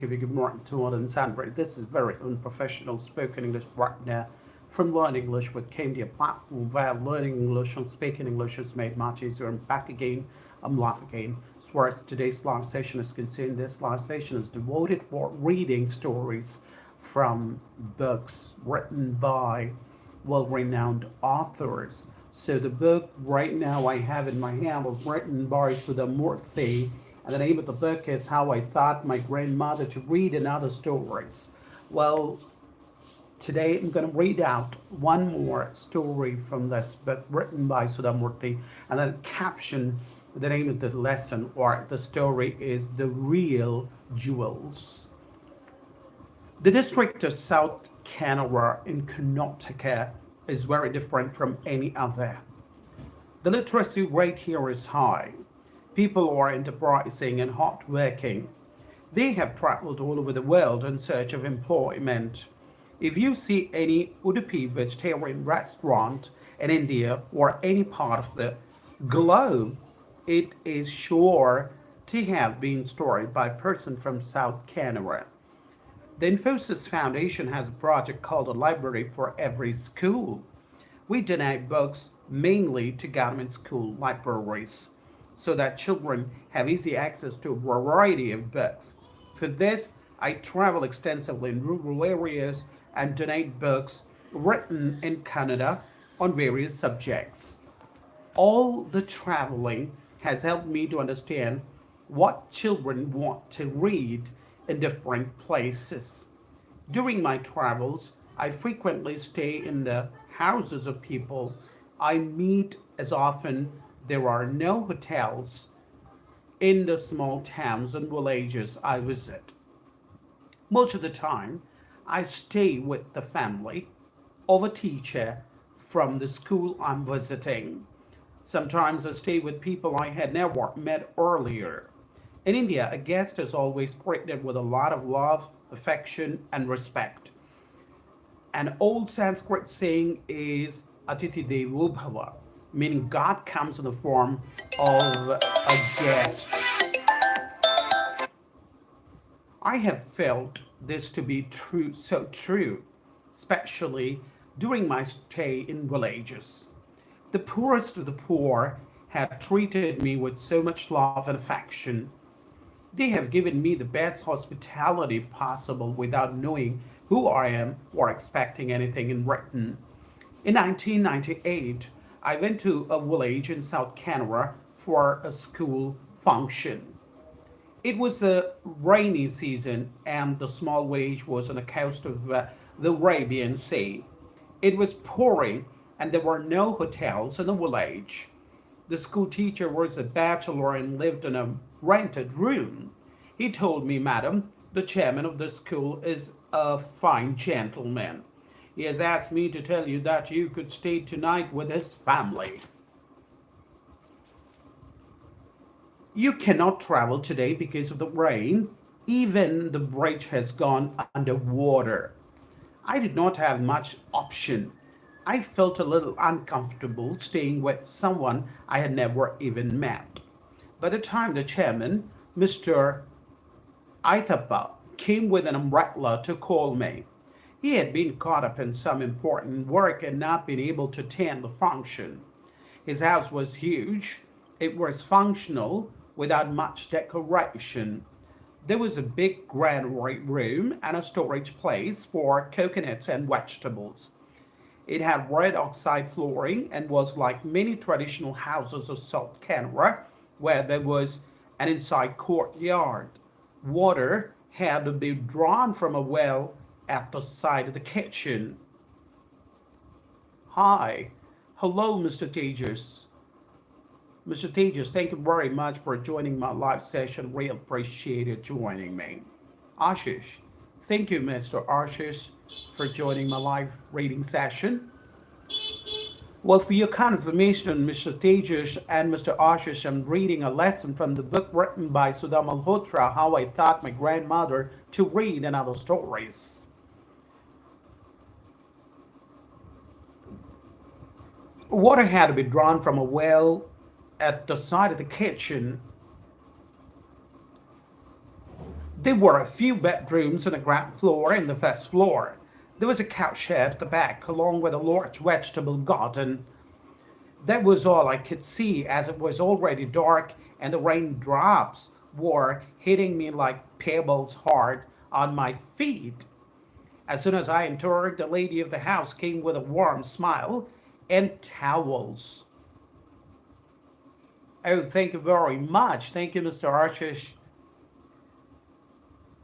Good morning to all and Sandra. This is very unprofessional spoken English right now from Learn English with KMD, a platform where learning English and speaking English is made much easier. I'm back again. I'm live again. As far as today's live session is concerned, this live session is devoted for reading stories from books written by well-renowned authors. So the book right now I have in my hand was written by Sudhamurthy, and the name of the book is How I Taught My Grandmother to Read and Other Stories. Well, today I'm going to read out one more story from this book written by Sudhamurthy, and then caption the name of the lesson or the story is The Real Jewels. The district of South Canara in Karnataka is very different from any other. The literacy rate here is high. People are enterprising and hardworking. They have traveled all over the world in search of employment. If you see any Udupi vegetarian restaurant in India or any part of the globe, it is sure to have been started by a person from South Canara. The Infosys Foundation has a project called a library for every school. We donate books mainly to government school libraries so that children have easy access to a variety of books. For this, I travel extensively in rural areas and donate books written in Kannada on various subjects. All the traveling has helped me to understand what children want to read in different places. During my travels, I frequently stay in the houses of people I meet as often there are no hotels in the small towns and villages I visit. Most of the time, I stay with the family of a teacher from the school I'm visiting. Sometimes I stay with people I had never met earlier. In India, a guest is always treated with a lot of love, affection, and respect. An old Sanskrit saying is Atiti Devo Bhava, meaning God comes in the form of a guest. I have felt this to be true, so true, especially during my stay in villages. The poorest of the poor have treated me with so much love and affection. They have given me the best hospitality possible without knowing who I am or expecting anything in return. In 1998, I went to a village in South Canara for a school function. It was the rainy season, and the small village was on the coast of the Arabian Sea. It was pouring, and there were no hotels in the village. The school teacher was a bachelor and lived in a rented room. He told me, Madam, the chairman of the school is a fine gentleman. He has asked me to tell you that you could stay tonight with his family. You cannot travel today because of the rain. Even the bridge has gone underwater. I did not have much option. I felt a little uncomfortable staying with someone I had never even met. By the time the chairman, Mr. Aitapa, came with an umbrella to call me, he had been caught up in some important work and not been able to attend the function. His house was huge. It was functional without much decoration. There was a big granary room and a storage place for coconuts and vegetables. It had red oxide flooring and was like many traditional houses of South Canada, where there was an inside courtyard. Water had to be drawn from a well at the side of the kitchen. Hi. Hello, Mr. Tejas. Mr. Tejas, thank you very much for joining my live session. Really appreciate you joining me. Ashish. Thank you, Mr. Ashish, for joining my live reading session. Well, for your confirmation, Mr. Tejas and Mr. Ashish, I'm reading a lesson from the book written by Sudha Malhotra, How I Taught My Grandmother to Read and Other Stories. Water had to be drawn from a well at the side of the kitchen. There were a few bedrooms on the ground floor and the first floor. There was a cowshed at the back, along with a large vegetable garden. That was all I could see, as it was already dark and the raindrops were hitting me like pebbles hard on my feet. As soon as I entered, the lady of the house came with a warm smile and towels. Oh, thank you very much. Thank you, Mr. Archish.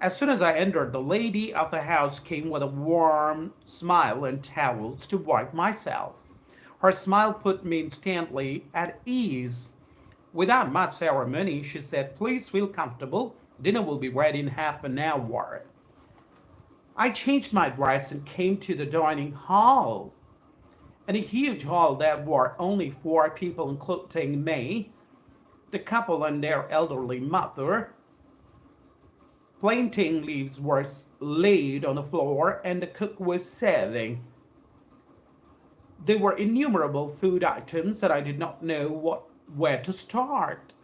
As soon as I entered, the lady of the house came with a warm smile and towels to wipe myself. Her smile put me instantly at ease. Without much ceremony, she said, "Please feel comfortable. Dinner will be ready in half an hour." I changed my dress and came to the dining hall. In a huge hall there were only four people, including me, the couple and their elderly mother. Plantain leaves were laid on the floor and the cook was serving. There were innumerable food items and I did not know where to start.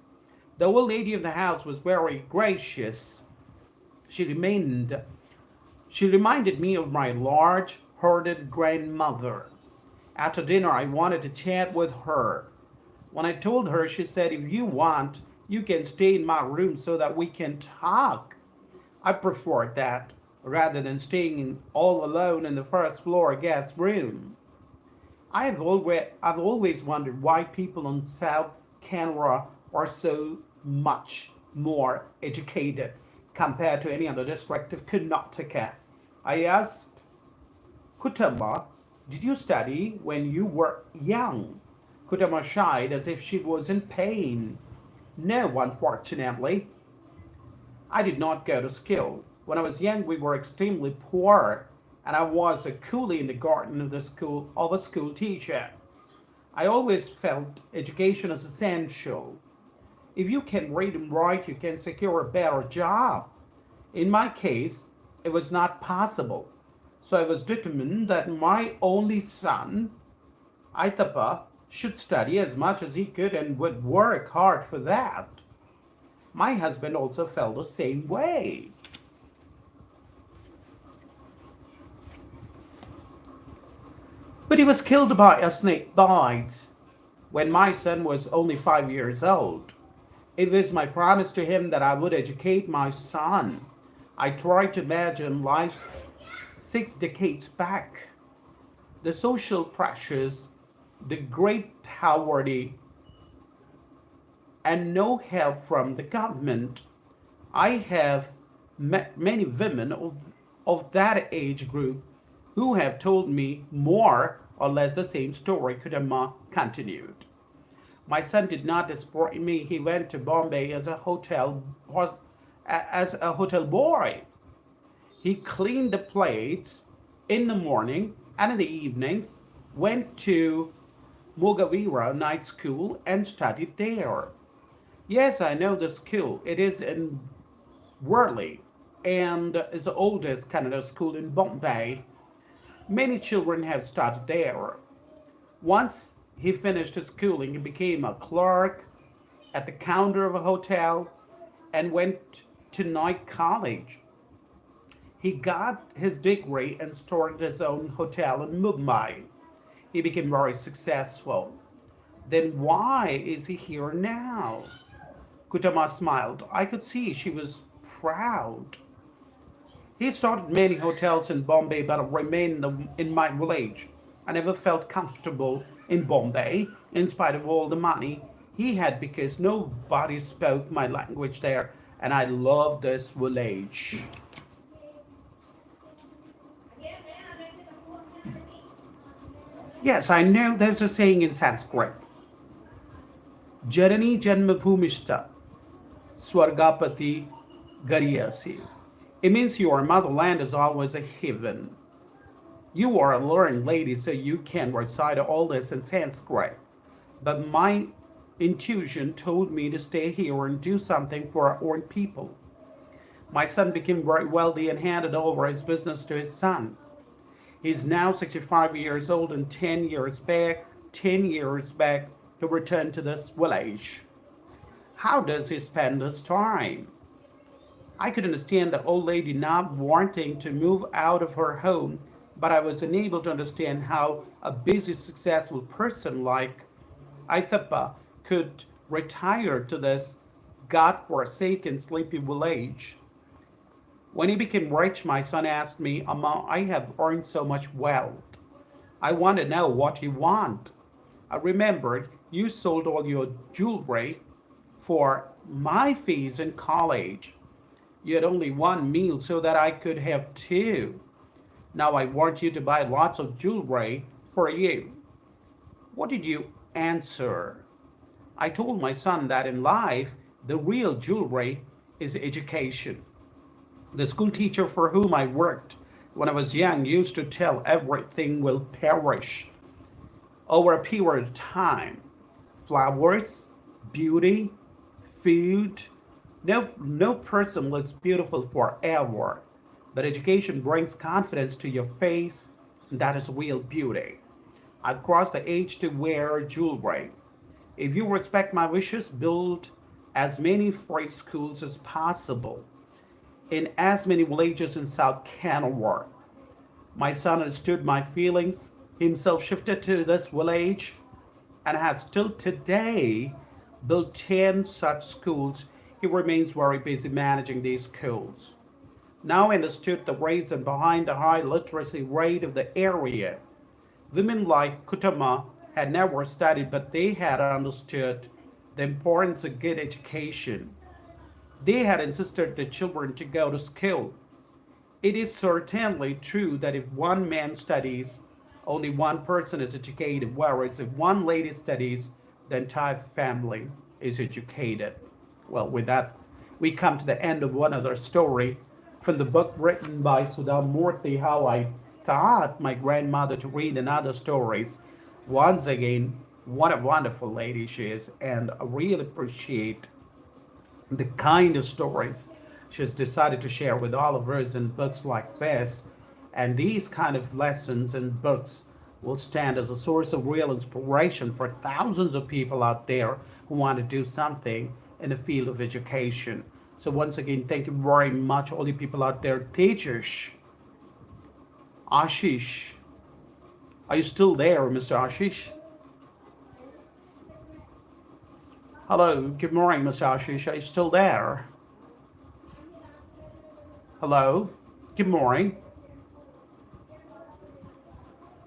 The old lady of the house was very gracious. She remained She reminded me of my large, hearted grandmother. After dinner, I wanted to chat with her. When I told her, she said, "If you want, you can stay in my room so that we can talk." I preferred that rather than staying all alone in the first floor guest room. I've always wondered why people in South Canada are so much more educated compared to any other district of Karnataka. I asked Kutama, "Did you study when you were young?" Kutama shied as if she was in pain. "No, unfortunately. I did not go to school. When I was young, we were extremely poor, and I was a coolie in the garden of a school teacher. I always felt education is essential. If you can read and write, you can secure a better job. In my case, it was not possible. So I was determined that my only son, Aitapa, should study as much as he could and would work hard for that. My husband also felt the same way. But he was killed by a snake bite when my son was only 5 years old. It was my promise to him that I would educate my son. I tried to imagine life 6 decades back. The social pressures, the great poverty, and no help from the government. I have met many women of that age group who have told me more or less the same story. Kudama continued. My son did not disappoint me. He went to Bombay as a hotel boy. He cleaned the plates in the morning and in the evenings, went to Mogavira night school and studied there. Yes, I know the school. It is in Worli and is the oldest Kannada school in Bombay. Many children have started there. Once he finished his schooling, he became a clerk at the counter of a hotel and went to night college. He got his degree and started his own hotel in Mumbai. He became very successful. Then why is he here now? Kutama smiled. I could see she was proud. He started many hotels in Bombay but remained in my village. I never felt comfortable in Bombay in spite of all the money he had because nobody spoke my language there and I love this village. Yes, I know there's a saying in Sanskrit. Janani Janmabhumishta Swargapati Gariyasi. It means your motherland is always a heaven. You are a learned lady, so you can recite all this in Sanskrit. But my intuition told me to stay here and do something for our own people. My son became very wealthy and handed over his business to his son. He's now 65 years old and 10 years back, he returned to this village. How does he spend his time? I could understand the old lady not wanting to move out of her home, but I was unable to understand how a busy, successful person like Aithapa could retire to this God-forsaken sleepy village. When he became rich, my son asked me, Amma, I have earned so much wealth. I want to know what you want. I remembered you sold all your jewelry for my fees in college. You had only one meal so that I could have two. Now I want you to buy lots of jewelry for you. What did you answer? I told my son that in life, the real jewelry is education. The school teacher for whom I worked when I was young used to tell everything will perish over a period of time. Flowers, beauty, food. No person looks beautiful forever, but education brings confidence to your face, and that is real beauty. I've crossed the age to wear jewelry. If you respect my wishes, build as many free schools as possible in as many villages in South Canada. My son understood my feelings, himself shifted to this village, and has still today built 10 such schools. He remains very busy managing these schools. Now I understood the reason behind the high literacy rate of the area. Women like Kutama had never studied, but they had understood the importance of good education. They had insisted the children to go to school. It is certainly true that if one man studies, only one person is educated, whereas if one lady studies, the entire family is educated. Well, with that, we come to the end of one other story from the book written by Sudha Murthy, How I Taught My Grandmother to Read and Other Stories. Once again, what a wonderful lady she is, and I really appreciate the kind of stories she's decided to share with all of us in books like this. And these kind of lessons and books will stand as a source of real inspiration for thousands of people out there who want to do something in the field of education. So once again, thank you very much, all you people out there. Teachers, Ashish, are you still there, Mr. Ashish? Hello, good morning, Mr. Ashish. Are you still there? Hello, good morning.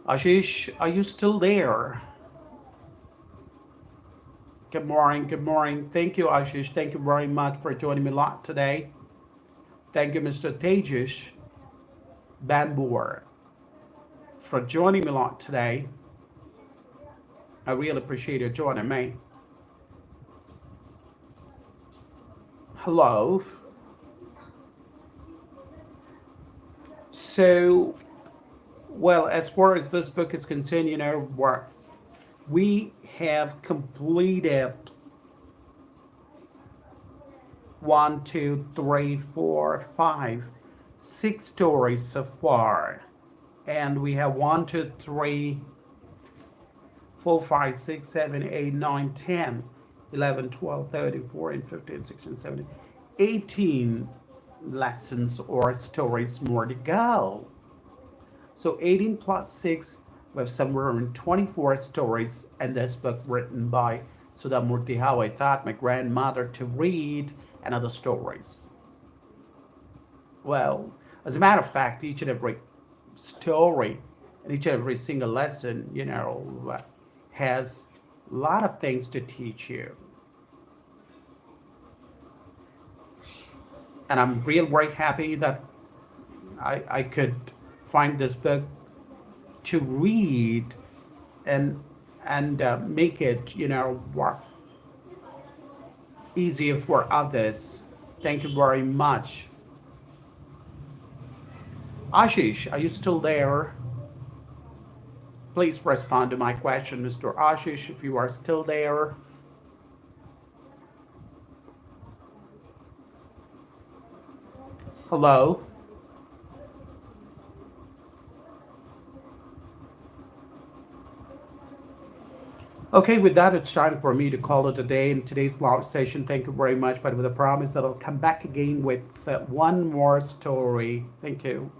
Ashish, are you still there? Good morning, good morning. Thank you, Ashish. Thank you very much for joining me a lot today. Thank you, Mr. Tejas Bambur, for joining me a lot today. I really appreciate you joining me. Hello. So, well, as far as this book is concerned, we have completed 6 stories so far. And we have 1, 2, 3, 4, 5, 6, 7, 8, 9, 10, 11, 12, 13, 14, 15, 16, 17, 18 lessons or stories more to go. So 18 plus 6, we have somewhere around 24 stories in this book written by Sudha Murthy, How I Taught My Grandmother to Read, and other stories. Well, as a matter of fact, each and every story and each and every single lesson, has a lot of things to teach you. And I'm real very happy that I could find this book to read and make it, work easier for others. Thank you very much. Ashish, are you still there? Please respond to my question, Mr. Ashish, if you are still there. Hello? Okay, with that, it's time for me to call it a day in today's long session. Thank you very much, but with a promise that I'll come back again with one more story. Thank you.